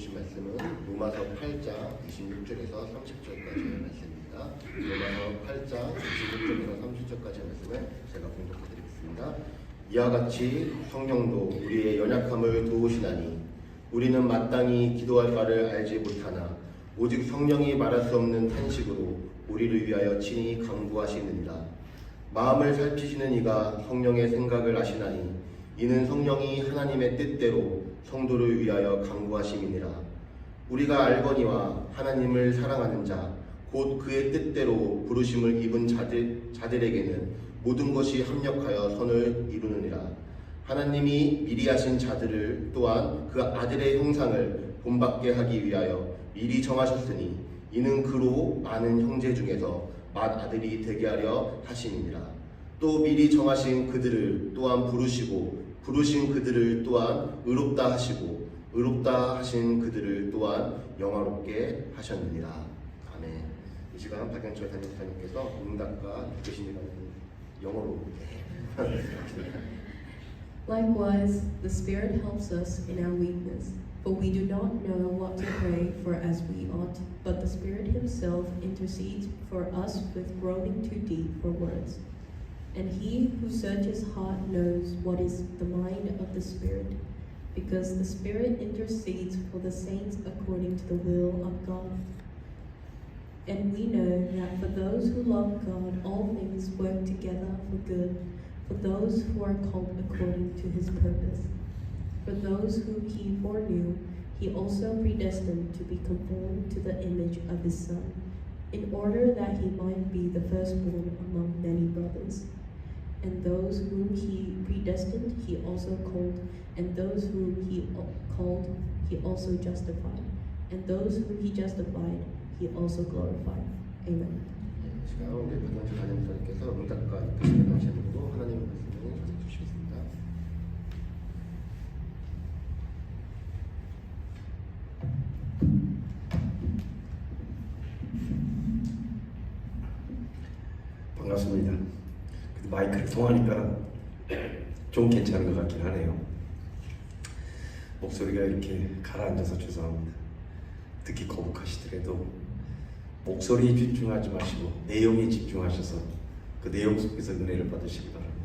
주신 말씀은 로마서 8장 26절에서 30절까지의 말씀입니다. 로마서 8장 26절에서 30절까지의 말씀을 제가 봉독해드리겠습니다. 이와 같이 성령도 우리의 연약함을 도우시나니 우리는 마땅히 기도할 바를 알지 못하나 오직 성령이 말할 수 없는 탄식으로 우리를 위하여 친히 간구하시느니라. 마음을 살피시는 이가 성령의 생각을 아시나니 이는 성령이 하나님의 뜻대로 성도를 위하여 간구하심이니라. 우리가 알거니와 하나님을 사랑하는 자 곧 그의 뜻대로 부르심을 입은 자들에게는 모든 것이 합력하여 선을 이루느니라. 하나님이 미리 하신 자들을 또한 그 아들의 형상을 본받게 하기 위하여 미리 정하셨으니 이는 그로 많은 형제 중에서 맏아들이 되게 하려 하심이니라. 또 미리 정하신 그들을 또한 부르시고 부르신 그들을 또한 의롭다 하시고 의롭다 하신 그들을 또한 영화롭게 하셨느니라. 아멘. 이 시간 박영철 담임목사님께서 응답과 교신이라는 영어로 Likewise, the Spirit helps us in our weakness, for we do not know what to pray for as we ought, but the Spirit Himself intercedes for us with groaning too deep for words. And He who searches heart knows what is the mind of the Spirit, because the Spirit intercedes for the saints according to the will of God. And we know that for those who love God, all things work together for good, for those who are called according to His purpose. For those whom He foreknew, He also predestined to be conformed to the image of His Son, in order that He might be the firstborn among many brothers. And those whom He predestined, He also called, and those whom He called, He also justified, and those whom He justified, He also glorified. Amen. 이 시간 우리 박영철 담임목사님께서 응답과 교신이라는 제목으로 하나님의 말씀을 전해 주시겠습니다. 반갑습니다. 마이크를 통하니까 좀 괜찮은 것 같긴 하네요. 목소리가 이렇게 가라앉아서 죄송합니다. 듣기 거북하시더라도 목소리에 집중하지 마시고 내용에 집중하셔서 그 내용 속에서 은혜를 받으시기 바랍니다.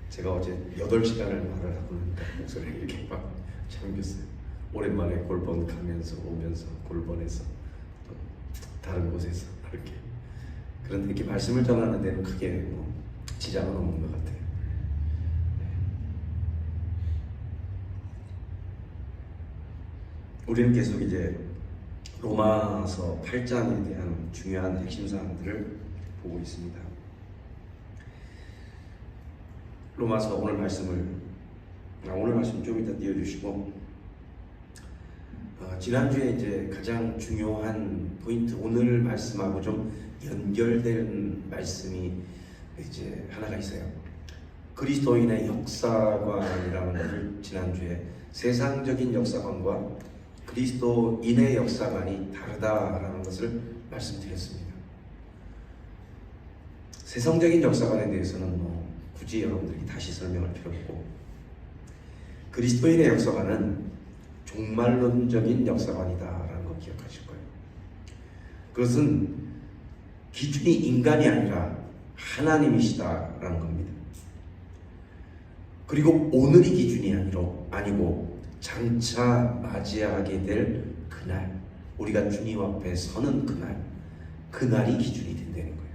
제가 어제 8시간을 말을 하고 나니까 목소리가 이렇게 막 잠겼어요. 오랜만에 골본 가면서 오면서 골본에서 또 다른 곳에서 이렇게 그런데 이렇게 말씀을 전하는 데는 크게 뭐 지장은 없는 것 같아요. 우리는 계속 이제 로마서 8장에 대한 중요한 핵심 사항들을 보고 있습니다. 로마서 오늘 말씀 좀 이따 띄워주시고 지난주에 이제 가장 중요한 포인트 오늘 말씀하고 좀 연결된 말씀이 이제 하나가 있어요. 그리스도인의 역사관이라는 것을 지난주에 세상적인 역사관과 그리스도인의 역사관이 다르다라는 것을 말씀드렸습니다. 세상적인 역사관에 대해서는 뭐 굳이 여러분들이 다시 설명할 필요 없고 그리스도인의 역사관은 종말론적인 역사관이다라는 거 기억하실 거예요. 그것은 기준이 인간이 아니라 하나님이시다라는 겁니다. 그리고 오늘이 기준이 아니고 장차 맞이하게 될 그날, 우리가 주님 앞에 서는 그날이 기준이 된다는 거예요.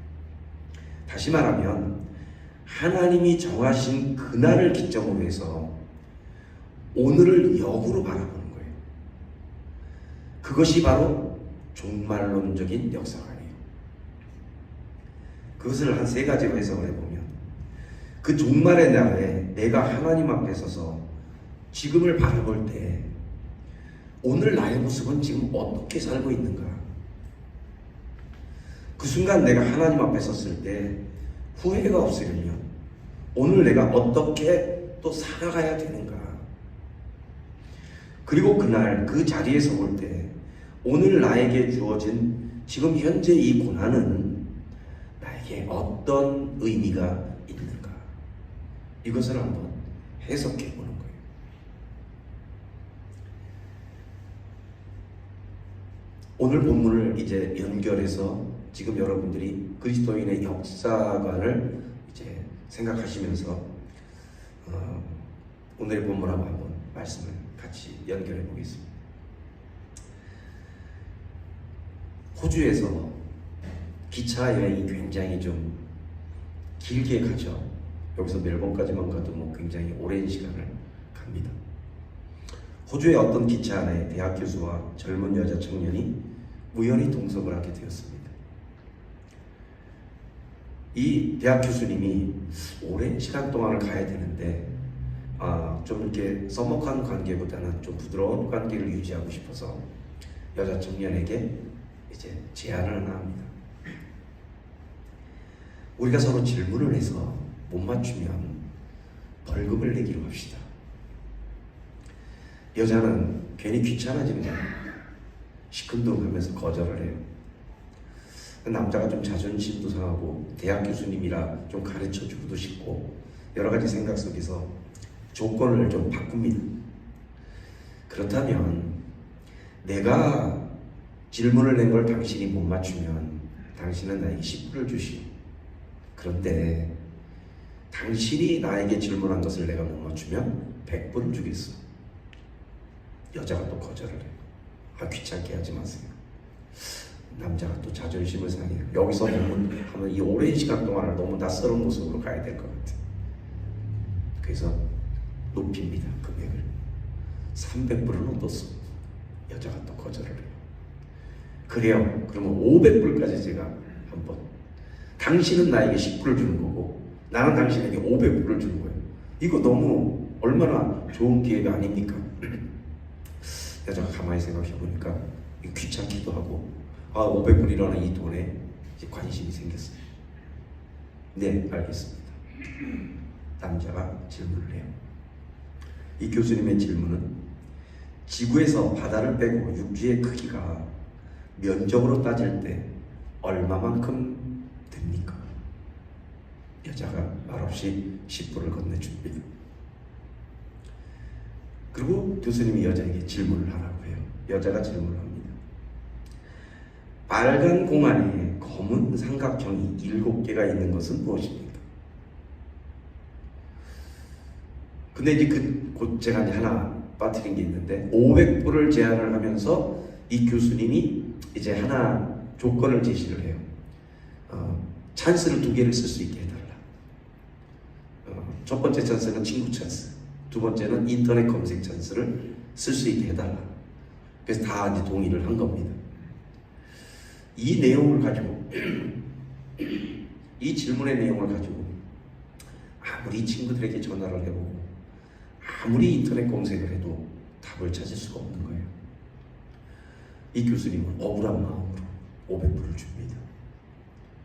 다시 말하면 하나님이 정하신 그날을 기점으로 해서 오늘을 역으로 바라보는 거예요. 그것이 바로 종말론적인 역사관이에요. 그것을 한 3가지로 해석을 해보면 그 종말의 날에 내가 하나님 앞에 서서 지금을 바라볼 때 오늘 나의 모습은 지금 어떻게 살고 있는가? 그 순간 내가 하나님 앞에 섰을 때 후회가 없으려면 오늘 내가 어떻게 또 살아가야 되는가? 그리고 그날 그 자리에 서볼 때 오늘 나에게 주어진 지금 현재 이 고난은 나에게 어떤 의미가 있는가? 이것을 한번 해석해 보는 거예요. 오늘 본문을 이제 연결해서 지금 여러분들이 그리스도인의 역사관을 이제 생각하시면서 오늘의 본문하고 한번 말씀을 같이 연결해 보겠습니다. 호주에서 기차 여행이 굉장히 좀 길게 가죠. 여기서 멜번까지만 가도 뭐 굉장히 오랜 시간을 갑니다. 호주의 어떤 기차 안에 대학 교수와 젊은 여자 청년이 우연히 동석을 하게 되었습니다. 이 대학 교수님이 오랜 시간 동안을 가야 되는데 좀 이렇게 서먹한 관계보다는 좀 부드러운 관계를 유지하고 싶어서 여자 청년에게 이제 제안을 하나 합니다. 우리가 서로 질문을 해서 못 맞추면 벌금을 내기로 합시다. 여자는 괜히 귀찮아지는 거예요. 시큰둥하면서 거절을 해요. 남자가 좀 자존심도 상하고 대학 교수님이라 좀 가르쳐주고도 싶고 여러 가지 생각 속에서 조건을 좀 바꿉니다. 그렇다면 내가 질문을 낸 걸 당신이 못 맞추면 당신은 나에게 10불을 주시오. 그런데 당신이 나에게 질문한 것을 내가 못 맞추면 100불을 주겠어. 여자가 또 거절을 해요. 귀찮게 하지 마세요. 남자가 또 자존심을 상해요. 여기서 하면 이 오랜 시간 동안을 너무 낯설은 모습으로 가야 될 것 같아요. 그래서 높입니다. 금액을 300불을 얻었어. 여자가 또 거절을 해요. 그래요. 그러면 500불까지 제가 한번, 당신은 나에게 10불을 주는 거고 나는 당신에게 500불을 주는 거예요. 이거 너무 얼마나 좋은 기회가 아닙니까? 여자가 가만히 생각해 보니까 귀찮기도 하고 500불이라는 이 돈에 이제 관심이 생겼어요. 네, 알겠습니다. 남자가 질문을 해요. 이 교수님의 질문은 지구에서 바다를 빼고 육지의 크기가 면적으로 따질 때 얼마만큼 됩니까? 여자가 말없이 10불을 건네줍니다. 그리고 교수님이 여자에게 질문을 하라고 해요. 여자가 질문을 합니다. 빨간 공 안에 검은 삼각형이 7개가 있는 것은 무엇입니까? 근데 이제 곧 제가 이제 하나 빠뜨린 게 있는데 500불을 제안을 하면서 이 교수님이 이제 하나 조건을 제시를 해요. 찬스를 2개를 쓸 수 있게 해달라. 첫 번째 찬스는 친구 찬스, 두 번째는 인터넷 검색 찬스를 쓸 수 있게 해달라. 그래서 다 이제 동의를 한 겁니다. 이 내용을 가지고 이 질문의 내용을 가지고 아무리 친구들에게 전화를 해보고 아무리 인터넷 검색을 해도 답을 찾을 수가 없는 거예요. 이 교수님은 억울한 마음으로 500불을 줍니다.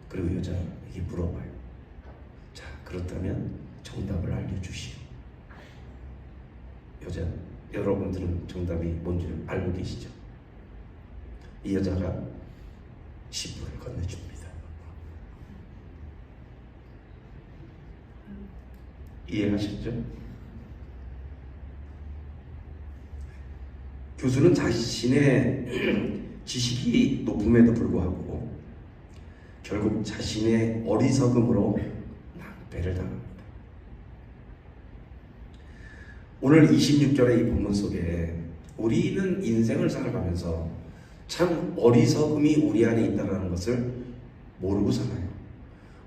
그리고 여자에게 물어봐요. 자, 그렇다면 정답을 알려주시오. 여러분들은 정답이 뭔지 알고 계시죠? 이 여자가 10불을 건네줍니다. 이해하셨죠? 교수는 자신의 지식이 높음에도 불구하고 결국 자신의 어리석음으로 낭패를 당합니다. 오늘 26절의 이 본문 속에 우리는 인생을 살아가면서 참 어리석음이 우리 안에 있다는 것을 모르고 살아요.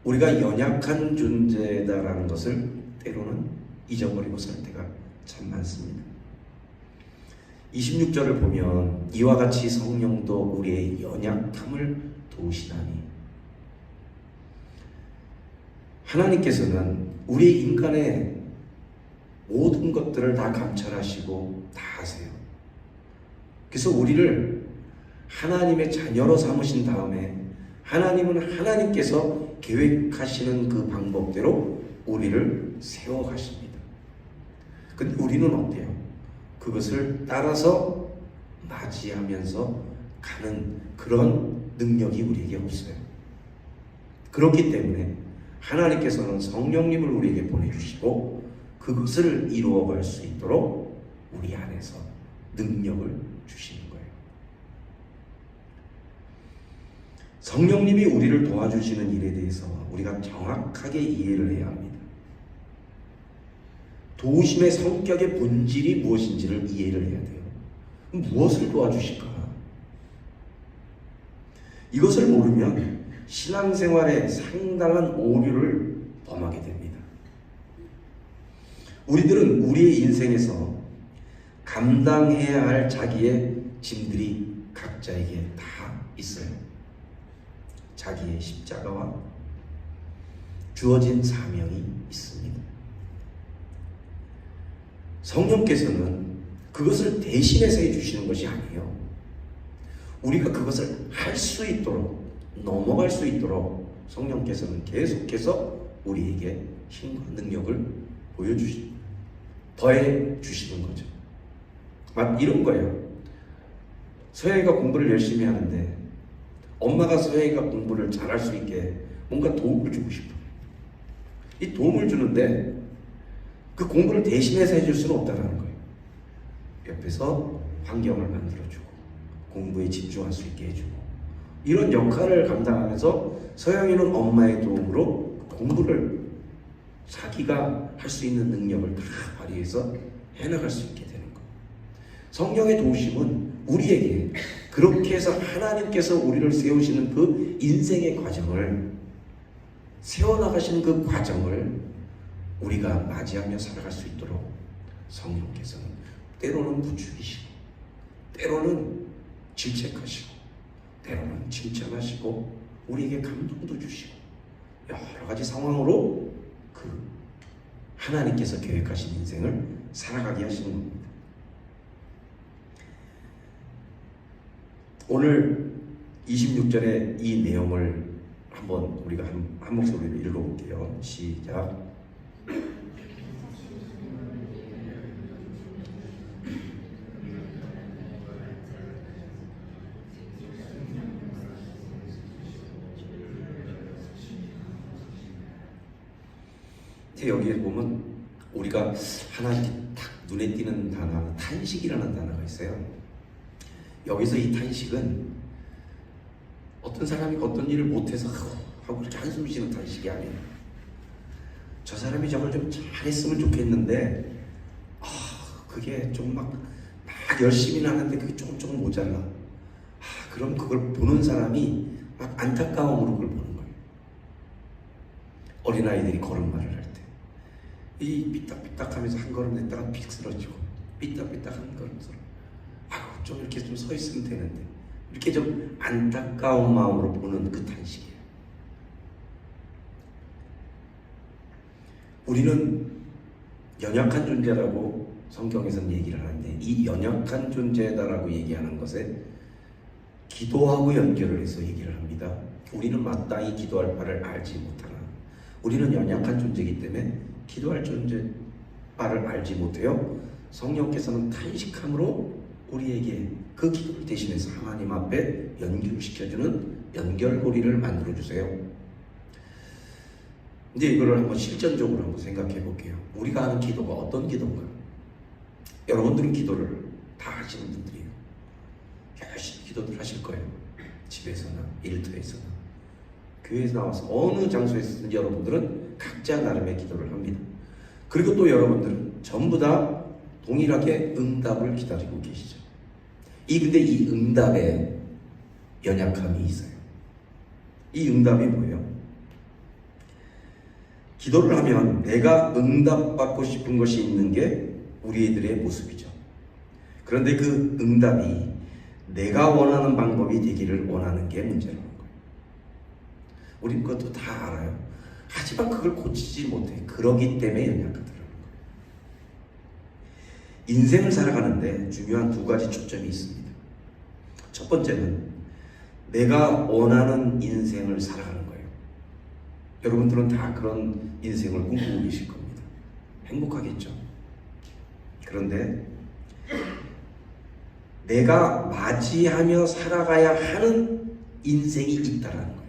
우리가 연약한 존재다라는 것을 때로는 잊어버리고 살 때가 참 많습니다. 26절을 보면 이와 같이 성령도 우리의 연약함을 도우시나니, 하나님께서는 우리 인간의 모든 것들을 다 감찰하시고 다 아세요. 그래서 우리를 하나님의 자녀로 삼으신 다음에 하나님은 하나님께서 계획하시는 그 방법대로 우리를 세워가십니다. 근데 우리는 어때요? 그것을 따라서 맞이하면서 가는 그런 능력이 우리에게 없어요. 그렇기 때문에 하나님께서는 성령님을 우리에게 보내주시고 그것을 이루어갈 수 있도록 우리 안에서 능력을 주시는 거예요. 성령님이 우리를 도와주시는 일에 대해서 우리가 정확하게 이해를 해야 합니다. 도우심의 성격의 본질이 무엇인지를 이해를 해야 돼요. 무엇을 도와주실까? 이것을 모르면 신앙생활에 상당한 오류를 범하게 됩니다. 우리들은 우리의 인생에서 감당해야 할 자기의 짐들이 각자에게 다 있어요. 자기의 십자가와 주어진 사명이 있습니다. 성령께서는 그것을 대신해서 해주시는 것이 아니에요. 우리가 그것을 할 수 있도록, 넘어갈 수 있도록 성령께서는 계속해서 우리에게 힘과 능력을 보여주시고 더해 주시는 거죠. 이런 거예요. 서영이가 공부를 열심히 하는데 엄마가 서영이가 공부를 잘할 수 있게 뭔가 도움을 주고 싶어요. 이 도움을 주는데 그 공부를 대신해서 해줄 수는 없다는 거예요. 옆에서 환경을 만들어주고 공부에 집중할 수 있게 해주고 이런 역할을 감당하면서 서영이는 엄마의 도움으로 공부를 자기가 할 수 있는 능력을 다 발휘해서 해나갈 수 있게 되는 거예요. 성령의 도우심은 우리에게 그렇게 해서 하나님께서 우리를 세우시는 그 인생의 과정을 세워나가시는 그 과정을 우리가 맞이하며 살아갈 수 있도록 성령께서는 때로는 부추기시고 때로는 질책하시고 때로는 칭찬하시고 우리에게 감동도 주시고 여러 가지 상황으로 그 하나님께서 계획하신 인생을 살아가게 하시는 겁니다. 오늘 26절의 이 내용을 한번 우리가 한 목소리로 읽어볼게요. 시작. 여기에 보면 우리가 하나 딱 눈에 띄는 단어, 탄식이라는 단어가 있어요. 여기서 이 탄식은 어떤 사람이 어떤 일을 못해서 하고 그렇게 한숨 쉬는 탄식이 아니에요. 저 사람이 저걸 좀 잘했으면 좋겠는데 그게 좀 막 열심히는 하는데 그게 조금 모자라. 그럼 그걸 보는 사람이 막 안타까움으로 그걸 보는 거예요. 어린아이들이 걸음마를 할 때 이 삐딱삐딱하면서 한 걸음 냈다가 픽 쓰러지고 삐딱삐딱 한 걸음 쓰러 좀 이렇게 좀 서 있으면 되는데 이렇게 좀 안타까운 마음으로 보는 그 탄식이에요. 우리는 연약한 존재라고 성경에서는 얘기를 하는데 이 연약한 존재다라고 얘기하는 것에 기도하고 연결을 해서 얘기를 합니다. 우리는 마땅히 기도할 바를 알지 못하나 우리는 연약한 존재이기 때문에 기도할 바를 알지 못해요. 성령께서는 탄식함으로 우리에게 그 기도를 대신해서 하나님 앞에 연결시켜주는 연결고리를 만들어주세요. 근데 이거를 한번 실전적으로 한번 생각해 볼게요. 우리가 하는 기도가 어떤 기도인가? 여러분들은 기도를 다 하시는 분들이에요. 열심히 기도들 하실 거예요. 집에서나 일터에서나 교회에서 나와서 어느 장소에서든지 여러분들은 각자 나름의 기도를 합니다. 그리고 또 여러분들은 전부 다 동일하게 응답을 기다리고 계시죠. 근데 이 응답에 연약함이 있어요. 이 응답이 뭐예요? 기도를 하면 내가 응답받고 싶은 것이 있는 게 우리들의 모습이죠. 그런데 그 응답이 내가 원하는 방법이 되기를 원하는 게 문제라는 거예요. 우린 그것도 다 알아요. 하지만 그걸 고치지 못해. 그러기 때문에 연약하더라는 거예요. 인생을 살아가는데 중요한 두 가지 초점이 있습니다. 첫 번째는 내가 원하는 인생을 살아가는 거예요. 여러분들은 다 그런 인생을 꿈꾸고 계실 겁니다. 행복하겠죠? 그런데 내가 맞이하며 살아가야 하는 인생이 있다라는 거예요.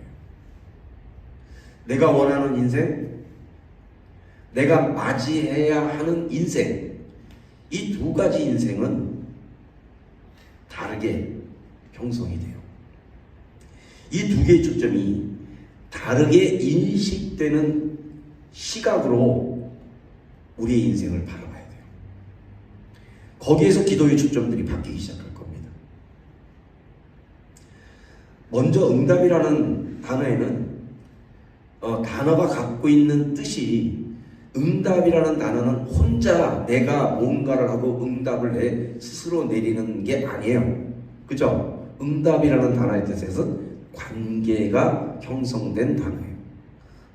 내가 원하는 인생, 내가 맞이해야 하는 인생, 이 두 가지 인생은 다르게 형성이 돼요. 이 두 개의 초점이 다르게 인식되는 시각으로 우리의 인생을 바라봐야 돼요. 거기에서 기도의 초점들이 바뀌기 시작할 겁니다. 먼저 응답이라는 단어에는 단어가 갖고 있는 뜻이, 응답이라는 단어는 혼자 내가 뭔가를 하고 응답을 내 스스로 내리는 게 아니에요. 그죠? 응답이라는 단어의 뜻에서 관계가 형성된 단어예요.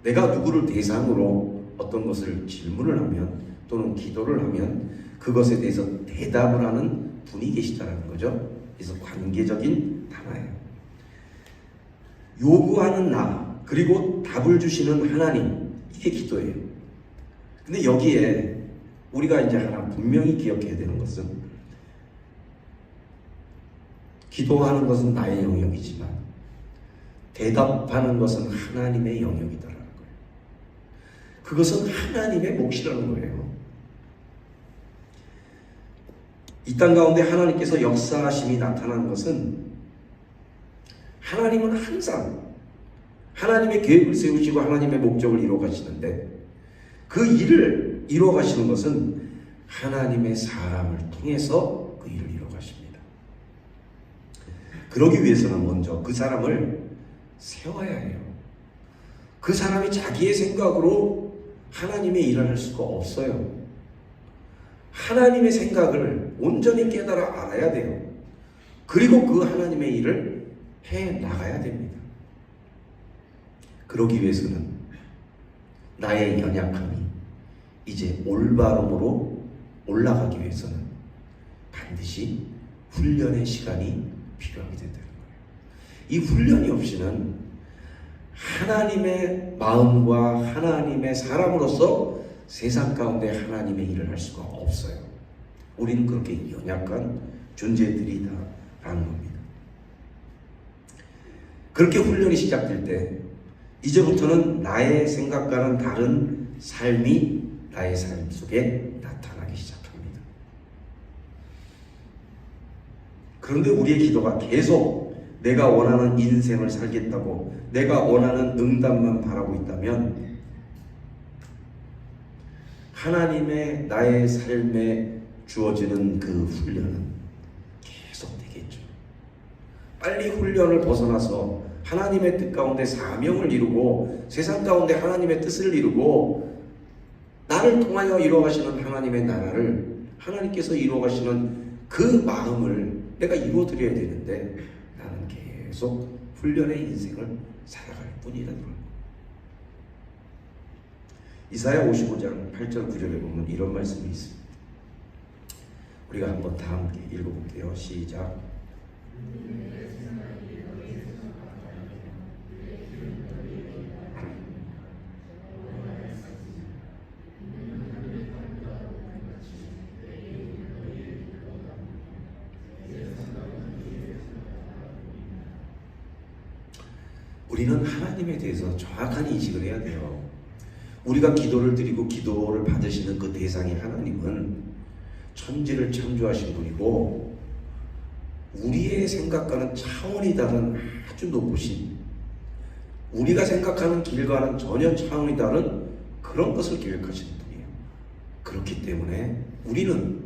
내가 누구를 대상으로 어떤 것을 질문을 하면 또는 기도를 하면 그것에 대해서 대답을 하는 분이 계시다는 거죠. 그래서 관계적인 단어예요. 요구하는 나, 그리고 답을 주시는 하나님, 이게 기도예요. 근데 여기에 우리가 이제 하나 분명히 기억해야 되는 것은, 기도하는 것은 나의 영역이지만 대답하는 것은 하나님의 영역이다라는 거예요. 그것은 하나님의 몫이라는 거예요. 이 땅 가운데 하나님께서 역사하심이 나타난 것은, 하나님은 항상 하나님의 계획을 세우시고 하나님의 목적을 이루어 가시는데, 그 일을 이루어 가시는 것은 하나님의 사람을 통해서 그 일을 이루어 가십니다. 그러기 위해서는 먼저 그 사람을 세워야 해요. 그 사람이 자기의 생각으로 하나님의 일을 할 수가 없어요. 하나님의 생각을 온전히 깨달아 알아야 돼요. 그리고 그 하나님의 일을 해 나가야 됩니다. 그러기 위해서는 나의 연약함이 이제 올바름으로 올라가기 위해서는 반드시 훈련의 시간이 필요하게 된다는 거예요. 이 훈련이 없이는 하나님의 마음과 하나님의 사람으로서 세상 가운데 하나님의 일을 할 수가 없어요. 우리는 그렇게 연약한 존재들이다라는 겁니다. 그렇게 훈련이 시작될 때 이제부터는 나의 생각과는 다른 삶이 나의 삶 속에 나타나기 시작합니다. 그런데 우리의 기도가 계속 내가 원하는 인생을 살겠다고, 내가 원하는 응답만 바라고 있다면 하나님의 나의 삶에 주어지는 그 훈련은 계속 되겠죠. 빨리 훈련을 벗어나서 하나님의 뜻 가운데 사명을 이루고 세상 가운데 하나님의 뜻을 이루고 나를 통하여 이루어가시는 하나님의 나라를, 하나님께서 이루어가시는 그 마음을 내가 이루어드려야 되는데 나는 계속 훈련의 인생을 살아갈 뿐이라는 거예요. 이사야 55장 8절 9절에 보면 이런 말씀이 있습니다. 우리가 한번 다 함께 읽어볼게요. 시작. 우리는 하나님에 대해서 정확한 인식을 해야 돼요. 우리가 기도를 드리고 기도를 받으시는 그 대상의 하나님은 천지를 창조하신 분이고 우리의 생각과는 차원이 다른 아주 높으신, 우리가 생각하는 길과는 전혀 차원이 다른 그런 것을 계획하시는 분이에요. 그렇기 때문에 우리는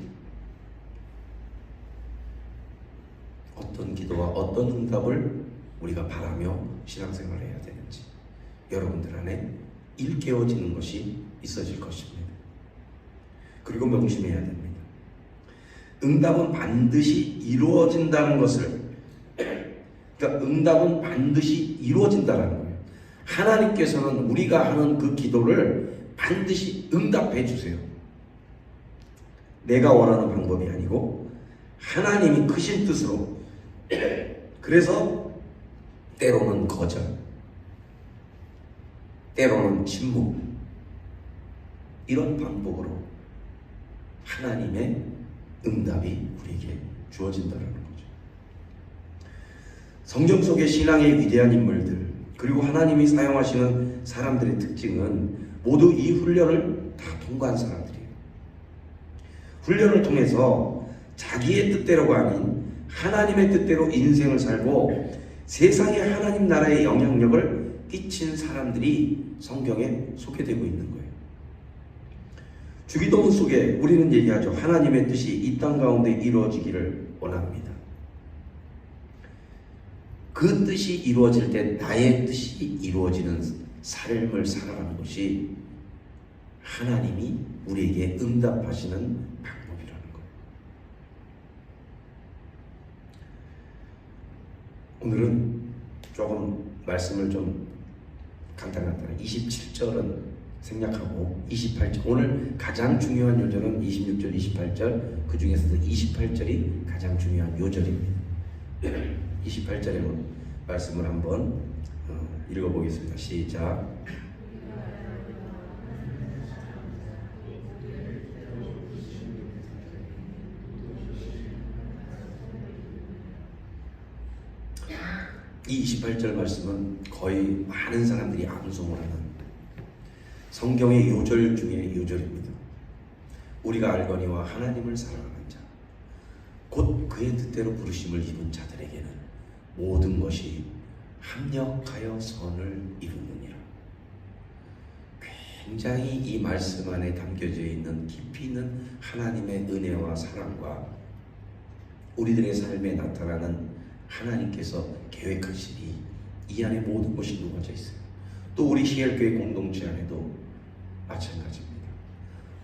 어떤 기도와 어떤 응답을 우리가 바라며 신앙생활을 해야 되는지 여러분들 안에 일깨워지는 것이 있어질 것입니다. 그리고 명심해야 됩니다. 응답은 반드시 이루어진다는 것을, 그러니까 응답은 반드시 이루어진다는 거예요. 하나님께서는 우리가 하는 그 기도를 반드시 응답해 주세요. 내가 원하는 방법이 아니고 하나님이 크신 뜻으로. 그래서 때로는 거절, 때로는 침묵, 이런 방법으로 하나님의 응답이 우리에게 주어진다는 거죠. 성경 속의 신앙의 위대한 인물들, 그리고 하나님이 사용하시는 사람들의 특징은 모두 이 훈련을 다 통과한 사람들이에요. 훈련을 통해서 자기의 뜻대로가 아닌 하나님의 뜻대로 인생을 살고 세상에 하나님 나라의 영향력을 끼친 사람들이 성경에 소개되고 있는 거예요. 주기도문 속에 우리는 얘기하죠. 하나님의 뜻이 이 땅 가운데 이루어지기를 원합니다. 그 뜻이 이루어질 때 나의 뜻이 이루어지는 삶을 살아가는 것이 하나님이 우리에게 응답하시는 방법이라는 거예요. 오늘은 조금 말씀을 좀 간단하게 27절은 생략하고 28절, 오늘 가장 중요한 요절은 26절, 28절, 그 중에서도 28절이 가장 중요한 요절입니다. 28절의 말씀을 한번 읽어보겠습니다. 시작. 이 28절 말씀은 거의 많은 사람들이 암송을 하는 성경의 요절 중에 요절입니다. 우리가 알거니와 하나님을 사랑하는 자, 곧 그의 뜻대로 부르심을 입은 자들에게는 모든 것이 합력하여 선을 이루느니라. 굉장히 이 말씀 안에 담겨져 있는 깊이 있는 하나님의 은혜와 사랑과 우리들의 삶에 나타나는 하나님께서 계획하시니 이 안에 모든 것이 녹아져 있어요. 또 우리 시엘교회 공동체 안에도 마찬가지입니다.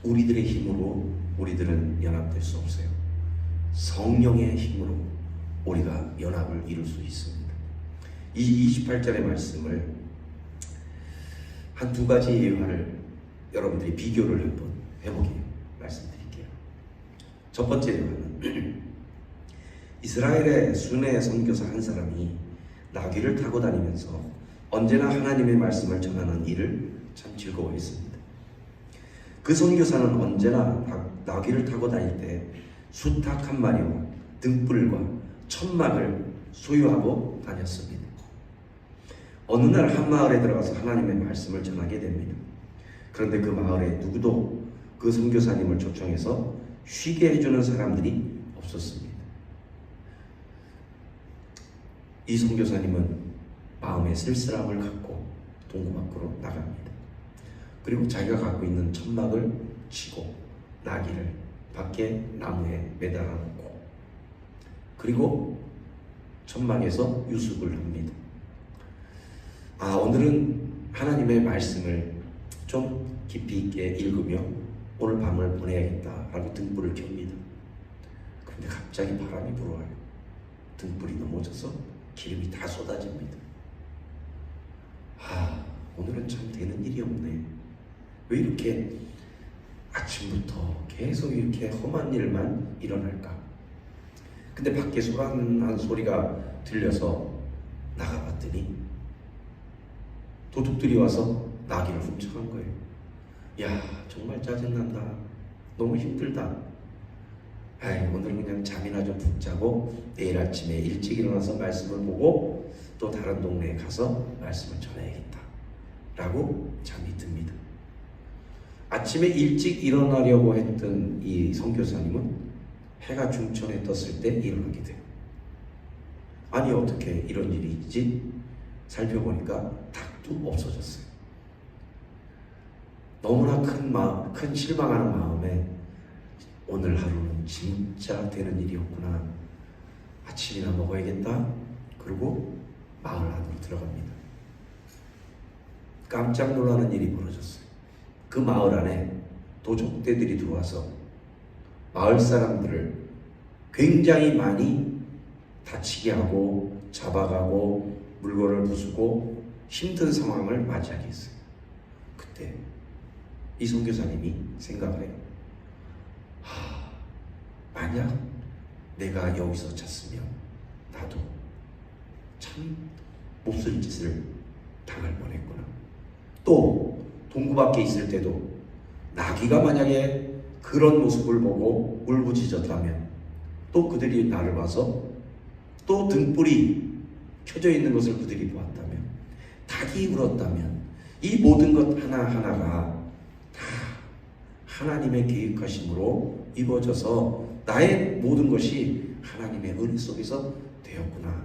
우리들의 힘으로 우리들은 연합될 수 없어요. 성령의 힘으로 우리가 연합을 이룰 수 있습니다. 이 28절의 말씀을 한 두 가지 예화를 여러분들이 비교를 한번 해보게 말씀드릴게요. 첫 번째 예화는 이스라엘의 순회 선교사 한 사람이 나귀를 타고 다니면서 언제나 하나님의 말씀을 전하는 일을 참 즐거워했습니다. 그 선교사는 언제나 나귀를 타고 다닐 때 수탉 한 마리와 등불과 천막을 소유하고 다녔습니다. 어느 날 한 마을에 들어가서 하나님의 말씀을 전하게 됩니다. 그런데 그 마을에 누구도 그 선교사님을 초청해서 쉬게 해주는 사람들이 없었습니다. 이 선교사님은 마음에 쓸쓸함을 갖고 동굴 밖으로 나갑니다. 그리고 자기가 갖고 있는 천막을 치고 나귀를 밖에 나무에 매달아 놓고 그리고 천막에서 유숙을 합니다. 오늘은 하나님의 말씀을 좀 깊이 있게 읽으며 오늘 밤을 보내야겠다라고 등불을 켭니다. 그런데 갑자기 바람이 불어와요. 등불이 넘어져서 기름이 다 쏟아집니다. 오늘은 참 되는 일이 없네. 왜 이렇게 아침부터 계속 이렇게 험한 일만 일어날까? 근데 밖에 소란한 소리가 들려서 나가봤더니 도둑들이 와서 나귀를 훔쳐간 거예요. 야, 정말 짜증난다. 너무 힘들다. 오늘은 그냥 잠이나 좀 푹 자고 내일 아침에 일찍 일어나서 말씀을 보고 또 다른 동네에 가서 말씀을 전해야겠다 라고 잠이 듭니다. 아침에 일찍 일어나려고 했던 이 선교사님은 해가 중천에 떴을 때 일어나게 돼요. 아니 어떻게 이런 일이 있지? 살펴보니까 닭도 없어졌어요. 너무나 큰 실망하는 마음에 오늘 하루는 진짜 되는 일이었구나. 아침이나 먹어야겠다. 그리고 마을 안으로 들어갑니다. 깜짝 놀라는 일이 벌어졌어요. 그 마을 안에 도적대들이 들어와서 마을 사람들을 굉장히 많이 다치게 하고 잡아가고 물건을 부수고 힘든 상황을 맞이하게 했어요. 그때 이 선교사님이 생각을 해요. 만약 내가 여기서 잤으면 나도 참 몹쓸 짓을 당할 뻔했구나. 또 동구 밖에 있을 때도 나귀가 만약에 그런 모습을 보고 울부짖었다면 또 그들이 나를 봐서 또 등불이 켜져 있는 것을 그들이 보았다면 닭이 울었다면 이 모든 것 하나하나가 다 하나님의 계획하심으로 이루어져서 나의 모든 것이 하나님의 은혜 속에서 되었구나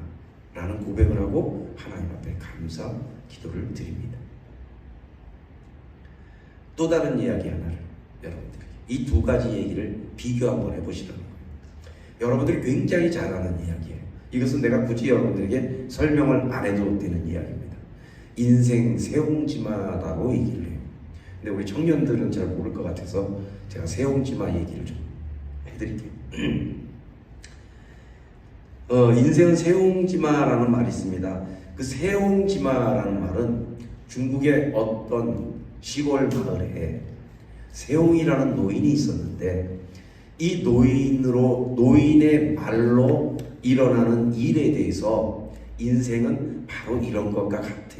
라는 고백을 하고 하나님 앞에 감사 기도를 드립니다. 또 다른 이야기 하나를 여러분들에게 이 두 가지 얘기를 비교 한번 해보시라는 거예요. 여러분들이 굉장히 잘 아는 이야기예요. 이것은 내가 굳이 여러분들에게 설명을 안 해도 되는 이야기입니다. 인생 새옹지마라고 얘기를 해요. 근데 우리 청년들은 잘 모를 것 같아서 제가 새옹지마 얘기를 좀 해드릴게요. 인생은 새옹지마라는 말이 있습니다. 그 새옹지마라는 말은 중국의 어떤 시골 마을에 세옹이라는 노인이 있었는데 이 노인의 말로 일어나는 일에 대해서 인생은 바로 이런 것과 같아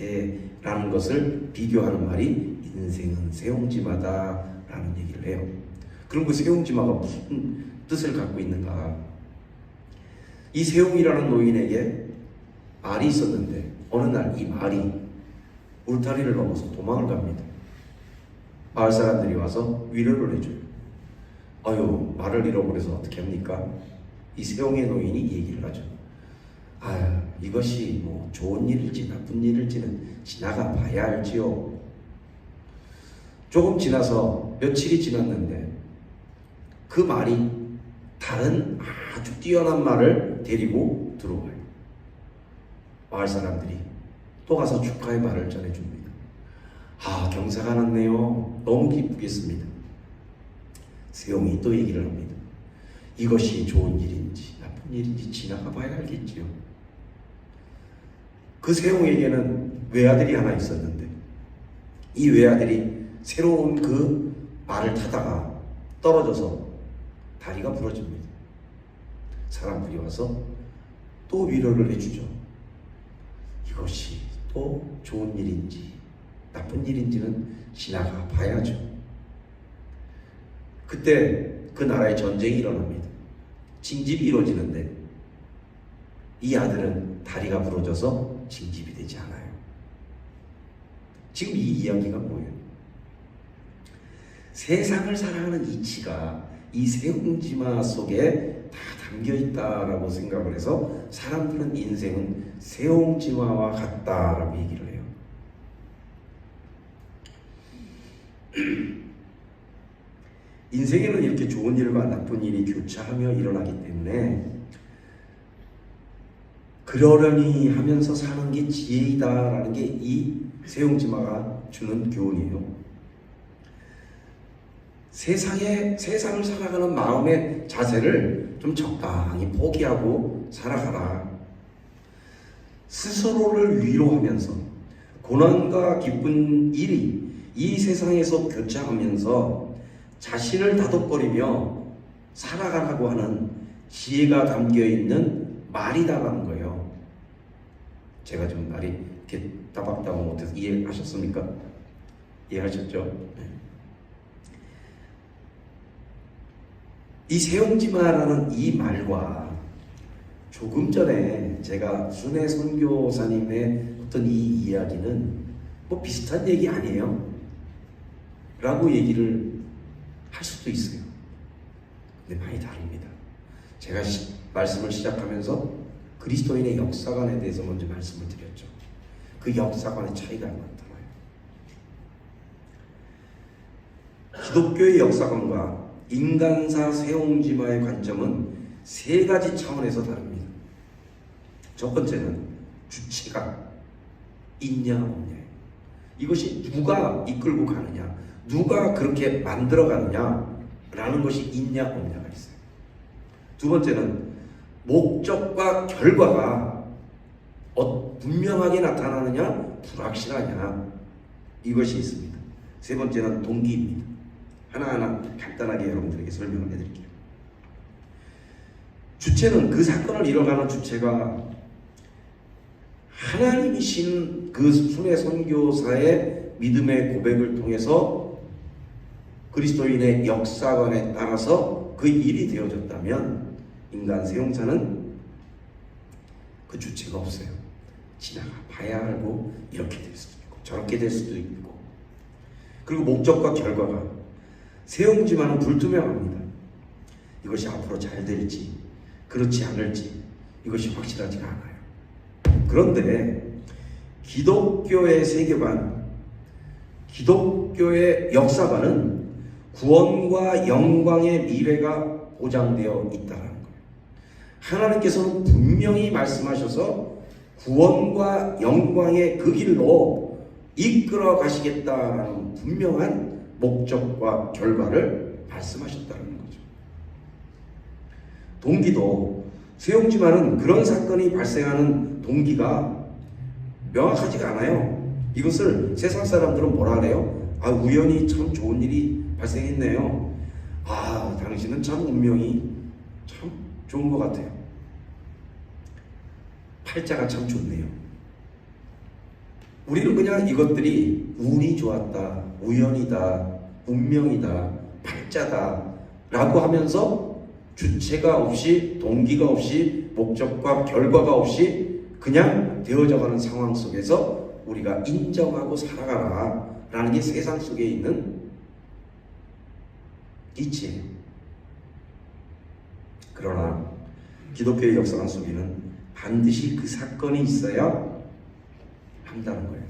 라는 것을 비교하는 말이 인생은 새옹지마다 라는 얘기를 해요. 그럼 그 새옹지마가 무슨 뜻을 갖고 있는가? 이 세옹이라는 노인에게 말이 있었는데 어느 날 이 말이 울타리를 넘어서 도망을 갑니다. 마을 사람들이 와서 위로를 해줘요. 아유, 말을 잃어버려서 어떻게 합니까? 이 세옹의 노인이 얘기를 하죠. 아, 이것이 뭐 좋은 일일지 나쁜 일일지는 지나가 봐야 알지요. 조금 지나서 며칠이 지났는데 그 말이 다른 아주 뛰어난 말을 데리고 들어와요. 마을 사람들이 또 가서 축하의 말을 전해줍니다. 아, 경사가 났네요. 너무 기쁘겠습니다. 세옹이 또 얘기를 합니다. 이것이 좋은 일인지 나쁜 일인지 지나가 봐야 알겠지요. 그 세옹에게는 외아들이 하나 있었는데 이 외아들이 새로운 그 말을 타다가 떨어져서 다리가 부러집니다. 사람들이 와서 또 위로를 해주죠. 이것이 또 좋은 일인지 나쁜 일인지는 지나가 봐야죠. 그때 그 나라에 전쟁이 일어납니다. 징집이 이루어지는데 이 아들은 다리가 부러져서 징집이 되지 않아요. 지금 이 이야기가 뭐예요? 세상을 살아가는 이치가 이 새옹지마 속에 다 담겨있다라고 생각을 해서 사람들은 인생은 새옹지마와 같다라고 얘기를 해요. 인생에는 이렇게 좋은 일과 나쁜 일이 교차하며 일어나기 때문에 그러려니 하면서 사는 게 지혜이다라는 게 이 새옹지마가 주는 교훈이에요. 세상을 살아가는 마음의 자세를 좀 적당히 포기하고 살아가라. 스스로를 위로하면서 고난과 기쁜 일이 이 세상에서 교차하면서 자신을 다독거리며 살아가라고 하는 지혜가 담겨있는 말이다라는 거예요. 제가 좀 말이 이렇게 따박따박 못해서 이해하셨습니까? 이해하셨죠? 네. 이 새옹지마라는 이 말과 조금 전에 제가 순회 선교사님의 어떤 이 이야기는 뭐 비슷한 얘기 아니에요? 라고 얘기를 할 수도 있어요. 근데 많이 다릅니다. 제가 말씀을 시작하면서 그리스도인의 역사관에 대해서 먼저 말씀을 드렸죠. 그 역사관의 차이가 나타나요. 기독교의 역사관과 인간사 새옹지마의 관점은 세 가지 차원에서 다릅니다. 첫 번째는 주체가 있냐 없냐. 이것이 누가 이끌고 가느냐, 누가 그렇게 만들어 가느냐라는 것이 있냐 없냐가 있어요. 두 번째는 목적과 결과가 분명하게 나타나느냐 불확실하냐, 이것이 있습니다. 세 번째는 동기입니다. 하나하나 간단하게 여러분들에게 설명을 해드릴게요. 주체는, 그 사건을 이뤄가는 주체가 하나님이신 그 순회 선교사의 믿음의 고백을 통해서 그리스도인의 역사관에 따라서 그 일이 되어졌다면, 인간 세용사는 그 주체가 없어요. 지나가 봐야 알고 이렇게 될 수도 있고 저렇게 될 수도 있고. 그리고 목적과 결과가, 세옹지마는 불투명합니다. 이것이 앞으로 잘 될지 그렇지 않을지 이것이 확실하지가 않아요. 그런데 기독교의 세계관, 기독교의 역사관은 구원과 영광의 미래가 보장되어 있다는 거예요. 하나님께서는 분명히 말씀하셔서 구원과 영광의 그 길로 이끌어 가시겠다라는 분명한 목적과 결과를 말씀하셨다는 거죠. 동기도 세용지마는 그런 사건이 발생하는 동기가 명확하지가 않아요. 이것을 세상 사람들은 뭐라 그래요? 아, 우연히 참 좋은 일이 발생했네요. 아, 당신은 참 운명이 참 좋은 것 같아요. 팔자가 참 좋네요. 우리는 그냥 이것들이 운이 좋았다, 우연이다, 운명이다, 팔자다 라고 하면서 주체가 없이, 동기가 없이, 목적과 결과가 없이 그냥 되어져가는 상황 속에서 우리가 인정하고 살아가라 라는 게 세상 속에 있는 이치예요. 그러나 기독교의 역사관 속에는 반드시 그 사건이 있어야 한다는 거예요.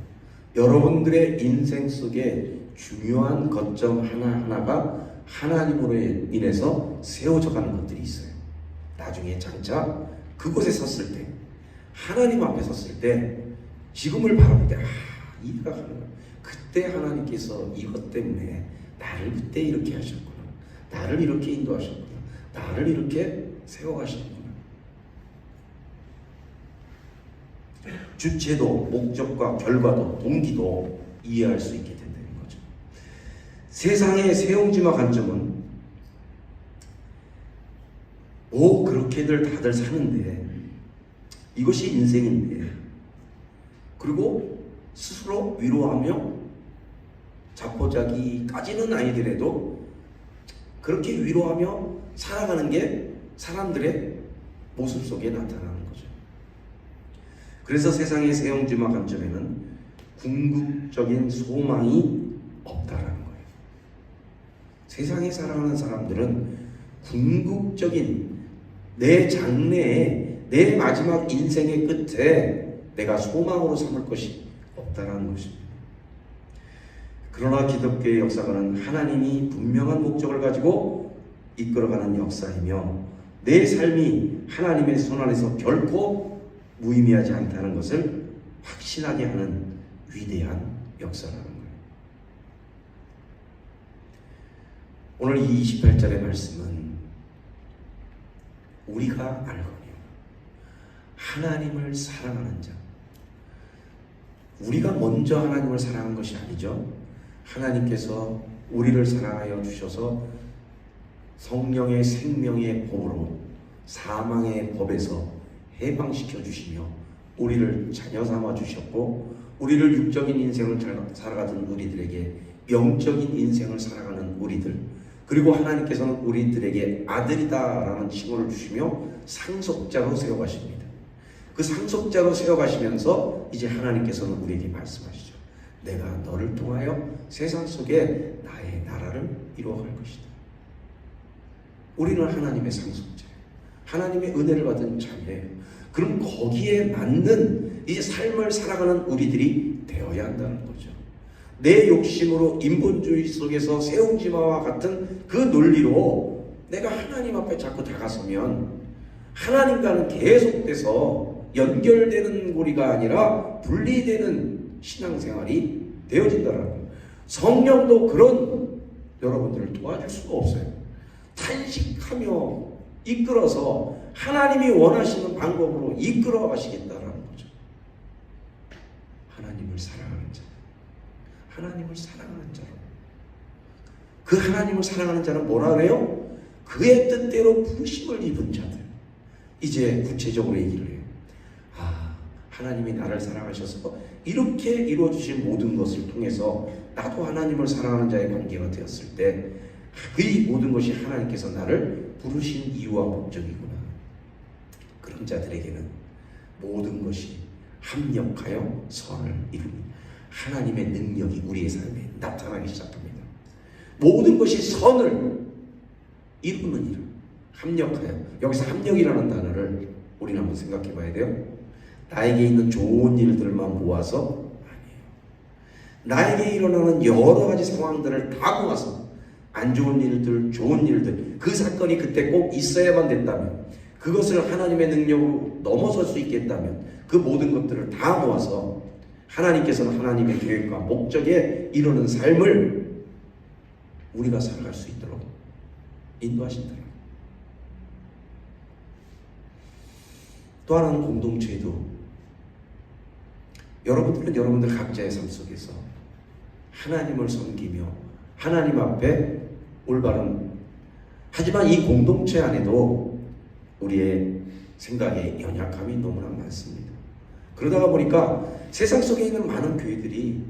여러분들의 인생 속에 중요한 거점 하나하나가 하나님으로 인해서 세워져 가는 것들이 있어요. 나중에 장차 그곳에 섰을 때, 하나님 앞에 섰을 때 지금을 바라볼 때 이해가 가는 거예요. 그때 하나님께서 이것 때문에 나를 그때 이렇게 하셨구나, 나를 이렇게 인도하셨구나, 나를 이렇게 세워가셨구나. 주체도, 목적과 결과도, 동기도 이해할 수 있게 된다는 거죠. 세상의 세용지마 관점은 그렇게들 다들 사는데 이것이 인생인데, 그리고 스스로 위로하며 자포자기까지는 아니더라도 그렇게 위로하며 살아가는 게 사람들의 모습 속에 나타나는 거죠. 그래서 세상의 세용지마 관점에는 궁극적인 소망이 없다라는 거예요. 세상에 살아가는 사람들은 궁극적인 내 장래에, 내 마지막 인생의 끝에 내가 소망으로 삼을 것이 없다라는 것입니다. 그러나 기독교의 역사관은 하나님이 분명한 목적을 가지고 이끌어가는 역사이며 내 삶이 하나님의 손 안에서 결코 무의미하지 않다는 것을 확신하게 하는 위대한 역사라는 거예요. 오늘 이 28절의 말씀은 우리가 알거니와 하나님을 사랑하는 자, 우리가 먼저 하나님을 사랑한 것이 아니죠. 하나님께서 우리를 사랑하여 주셔서 성령의 생명의 법으로 사망의 법에서 해방시켜 주시며 우리를 자녀 삼아 주셨고, 우리를 육적인 인생을 살아가던 우리들에게 영적인 인생을 살아가는 우리들, 그리고 하나님께서는 우리들에게 아들이다라는 칭호를 주시며 상속자로 세워가십니다. 그 상속자로 세워가시면서 이제 하나님께서는 우리에게 말씀하시죠. 내가 너를 통하여 세상 속에 나의 나라를 이루어갈 것이다. 우리는 하나님의 상속자예요. 하나님의 은혜를 받은 자녀예요. 그럼 거기에 맞는 이 삶을 살아가는 우리들이 되어야 한다는 거죠. 내 욕심으로 인본주의 속에서 세용지마와 같은 그 논리로 내가 하나님 앞에 자꾸 다가서면 하나님과는 계속돼서 연결되는 고리가 아니라 분리되는 신앙생활이 되어진다는 거예요. 성령도 그런 여러분들을 도와줄 수가 없어요. 탄식하며 이끌어서 하나님이 원하시는 방법으로 이끌어 가시겠다라는 거죠. 하나님을 사랑하는 자, 하나님을 사랑하는 자로. 그 하나님을 사랑하는 자는 뭐라 그래요? 그의 뜻대로 부르심을 입은 자들. 이제 구체적으로 얘기를 해요. 하나님이 나를 사랑하셔서 이렇게 이루어주신 모든 것을 통해서 나도 하나님을 사랑하는 자의 관계가 되었을 때 그 모든 것이 하나님께서 나를 부르신 이유와 목적이구나. 그런 자들에게는 모든 것이 합력하여 선을 이룹니다. 하나님의 능력이 우리의 삶에 나타나기 시작합니다. 모든 것이 선을 이루는 일, 합력하여. 여기서 합력이라는 단어를 우리는 한번 생각해 봐야 돼요. 나에게 있는 좋은 일들만 모아서 아니에요. 나에게 일어나는 여러 가지 상황들을 다 모아서 안 좋은 일들, 좋은 일들, 그 사건이 그때 꼭 있어야만 됐다면, 그것을 하나님의 능력으로 넘어설 수 있겠다면 그 모든 것들을 다 모아서 하나님께서는 하나님의 계획과 목적에 이루는 삶을 우리가 살아갈 수 있도록 인도하신다. 또 하나는 공동체에도 여러분들은 여러분들 각자의 삶 속에서 하나님을 섬기며 하나님 앞에 올바른, 하지만 이 공동체 안에도 우리의 생각에 연약함이 너무나 많습니다. 그러다가 보니까 세상 속에 있는 많은 교회들이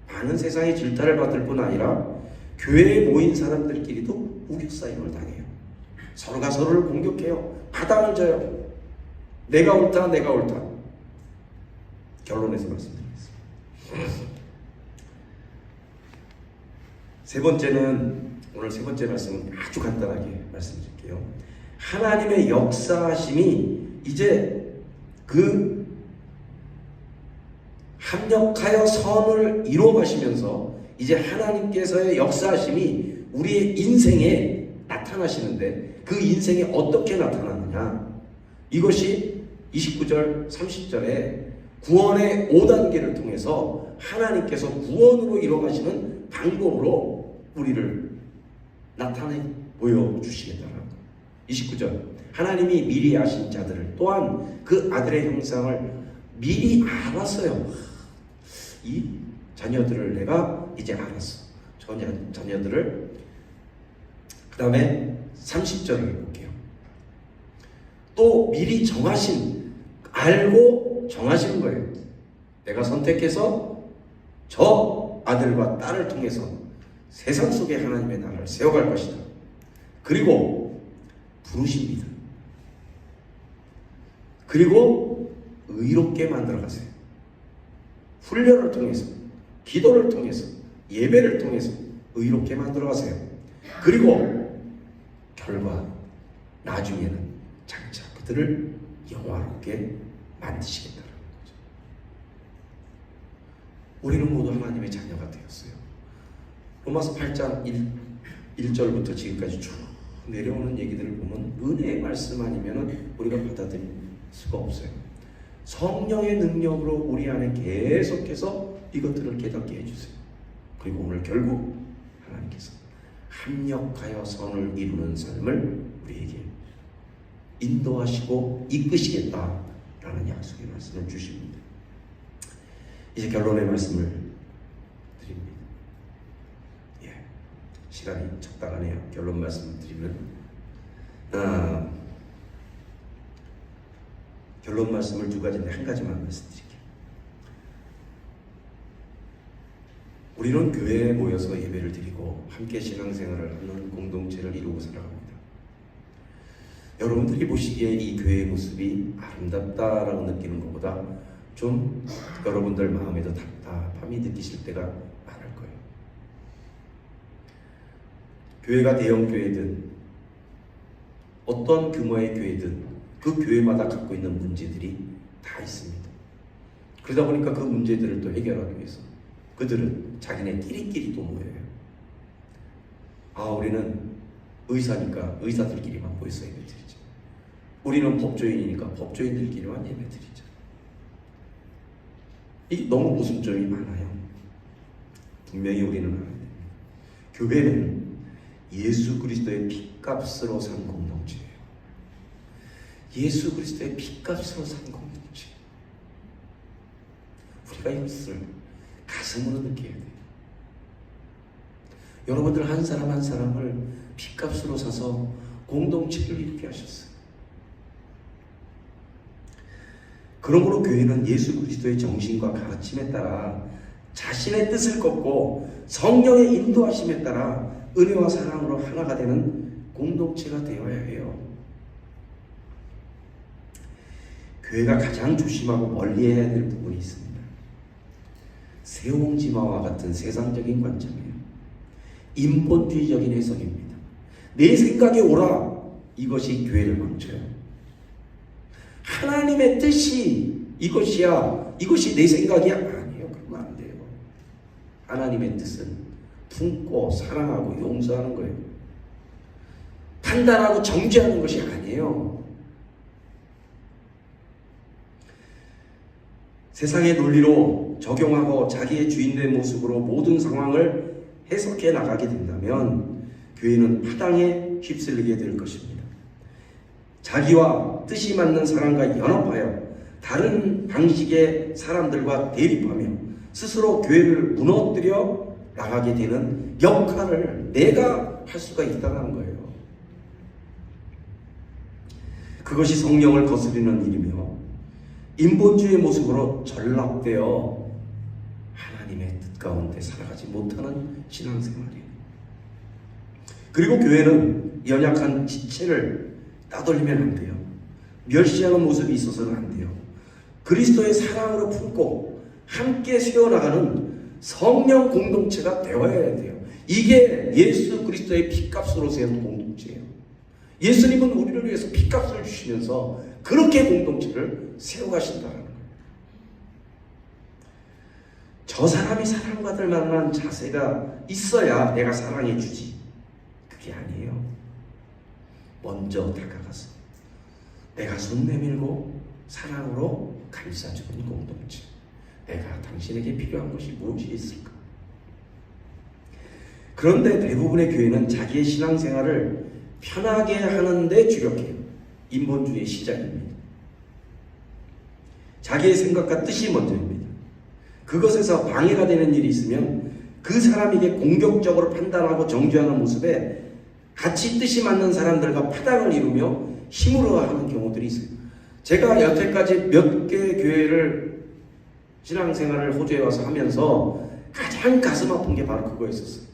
많은 세상의 질타를 받을 뿐 아니라 교회에 모인 사람들끼리도 우격사임을 당해요. 서로가 서로를 공격해요. 바닥을 져요. 내가 옳다, 내가 옳다. 결론에서 말씀드리겠습니다. 세 번째는, 오늘 세 번째 말씀은 아주 간단하게 말씀드릴게요. 하나님의 역사하심이 이제 그 합력하여 선을 이루어 가시면서 이제 하나님께서의 역사하심이 우리의 인생에 나타나시는데, 그 인생에 어떻게 나타나느냐, 이것이 29절 30절에 구원의 5단계를 통해서 하나님께서 구원으로 이루어가시는 방법으로 우리를 나타내 보여주시겠다는 것. 29절, 하나님이 미리 아신 자들을 또한 그 아들의 형상을 미리 알았어요. 이 자녀들을 내가 이제 알았어. 자녀들을. 그 다음에 30절을 볼게요. 또 미리 정하신, 알고 정하시는 거예요. 내가 선택해서 저 아들과 딸을 통해서 세상 속에 하나님의 나라를 세워갈 것이다. 그리고 부르십니다. 그리고 의롭게 만들어가세요. 훈련을 통해서, 기도를 통해서, 예배를 통해서 의롭게 만들어가세요. 그리고 결과 나중에는 장차 그들을 영화롭게 만드시겠다는 거죠. 우리는 모두 하나님의 자녀가 되었어요. 로마서 8장 1절부터 지금까지 쭉 내려오는 얘기들을 보면 은혜의 말씀 아니면 우리가 받아들일 수가 없어요. 성령의 능력으로 우리 안에 계속해서 이것들을 깨닫게 해주세요. 그리고 오늘 결국 하나님께서 합력하여 선을 이루는 삶을 우리에게 인도하시고 이끄시겠다라는 약속의 말씀을 주십니다. 이제 결론의 말씀을 드립니다. 시간이 적당하네요. 결론 말씀을 드리면 결론 말씀을 두 가지인데 한 가지만 말씀드릴게요. 우리는 교회에 모여서 예배를 드리고 함께 신앙생활을 하는 공동체를 이루고 살아갑니다. 여러분들이 보시기에 이 교회의 모습이 아름답다라고 느끼는 것보다 좀 여러분들 마음에도 답답함이 느끼실 때가 많을 거예요. 교회가 대형 교회든 어떤 규모의 교회든 그 교회마다 갖고 있는 문제들이 다 있습니다. 그러다 보니까 그 문제들을 또 해결하기 위해서 그들은 자기네끼리끼리 또 모여요. 우리는 의사니까 의사들끼리만 모여서 예배드리죠. 우리는 법조인이니까 법조인들끼리만 예배드리죠. 이 너무 모순점이 많아요. 분명히 우리는 알아야 됩니다. 교회는 예수 그리스도의 핏값으로 산 공동체예요. 예수 그리스도의 핏값으로 산 공동체. 우리가 이것을 가슴으로 느껴야 돼요. 여러분들 한 사람 한 사람을 핏값으로 사서 공동체를 이루게 하셨어요. 그러므로 교회는 예수 그리스도의 정신과 가르침에 따라 자신의 뜻을 꺾고 성령의 인도하심에 따라 은혜와 사랑으로 하나가 되는 공동체가 되어야 해요. 교회가 가장 조심하고 멀리해야 될 부분이 있습니다. 세옹지마와 같은 세상적인 관점이에요. 인본주의적인 해석입니다. 내 생각에 옳아, 이것이 교회를 망쳐요. 하나님의 뜻이 이것이야, 이것이 내 생각이야. 아니에요. 그러면 안 돼요. 하나님의 뜻은 품고 사랑하고 용서하는 거예요. 판단하고 정죄하는 것이 아니에요. 세상의 논리로 적용하고 자기의 주인된 모습으로 모든 상황을 해석해 나가게 된다면 교회는 파당에 휩쓸리게 될 것입니다. 자기와 뜻이 맞는 사람과 연합하여 다른 방식의 사람들과 대립하며 스스로 교회를 무너뜨려 나가게 되는 역할을 내가 할 수가 있다는 거예요. 그것이 성령을 거스르는 일이며 인본주의 모습으로 전락되어 하나님의 뜻 가운데 살아가지 못하는 신앙생활이에요. 그리고 교회는 연약한 지체를 따돌리면 안 돼요. 멸시하는 모습이 있어서는 안 돼요. 그리스도의 사랑으로 품고 함께 세워나가는 성령 공동체가 되어야 돼요. 이게 예수 그리스도의 피값으로 세운 공동체예요. 예수님은 우리를 위해서 피값을 주시면서 그렇게 공동체를 세워가신다는 거예요. 저 사람이 사랑받을 만한 자세가 있어야 내가 사랑해 주지. 그게 아니에요. 먼저 다가가서 내가 손 내밀고 사랑으로 감싸주는 공동체. 내가 당신에게 필요한 것이 무엇이 있을까? 그런데 대부분의 교회는 자기의 신앙생활을 편하게 하는데 주력해요. 인본주의의 시작입니다. 자기의 생각과 뜻이 먼저입니다. 그것에서 방해가 되는 일이 있으면 그 사람에게 공격적으로 판단하고 정죄하는 모습에 같이 뜻이 맞는 사람들과 파당을 이루며 힘으로하는 경우들이 있어요. 제가 여태까지 몇 개의 교회를 신앙생활을 호주에 와서 하면서 가장 가슴 아픈 게 바로 그거였었어요.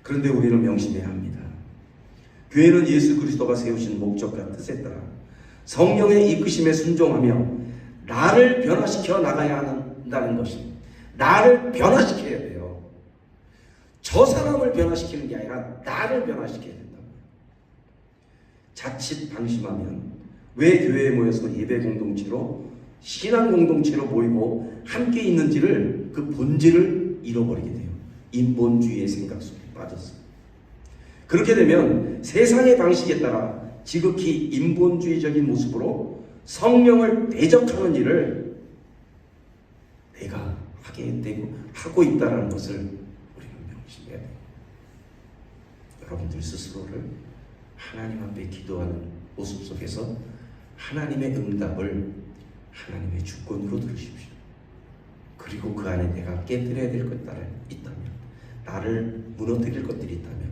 그런데 우리는 명심해야 합니다. 교회는 예수 그리스도가 세우신 목적과 뜻에 따라 성령의 이끄심에 순종하며 나를 변화시켜 나가야 한다는 것입니다. 나를 변화시켜야 돼요. 저 사람을 변화시키는 게 아니라 나를 변화시켜야 된다. 자칫 방심하면 왜 교회에 모여서 예배 공동체로 신앙 공동체로 모이고 함께 있는지를 그 본질을 잃어버리게 돼요. 인본주의의 생각 속에 빠졌어요. 그렇게 되면 세상의 방식에 따라 지극히 인본주의적인 모습으로 성령을 대적하는 일을 내가 하게 되고 하고 있다는 것을 우리는 명심해야 돼요. 여러분들 스스로를 하나님 앞에 기도하는 모습 속에서 하나님의 응답을 하나님의 주권으로 들으십시오. 그리고 그 안에 내가 깨뜨려야 될 것들이 있다면, 나를 무너뜨릴 것들이 있다면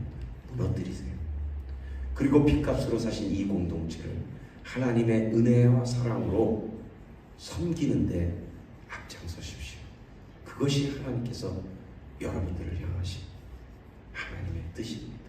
무너뜨리세요. 그리고 피값으로 사신 이 공동체를 하나님의 은혜와 사랑으로 섬기는데 앞장서십시오. 그것이 하나님께서 여러분들을 향하신 하나님의 뜻입니다.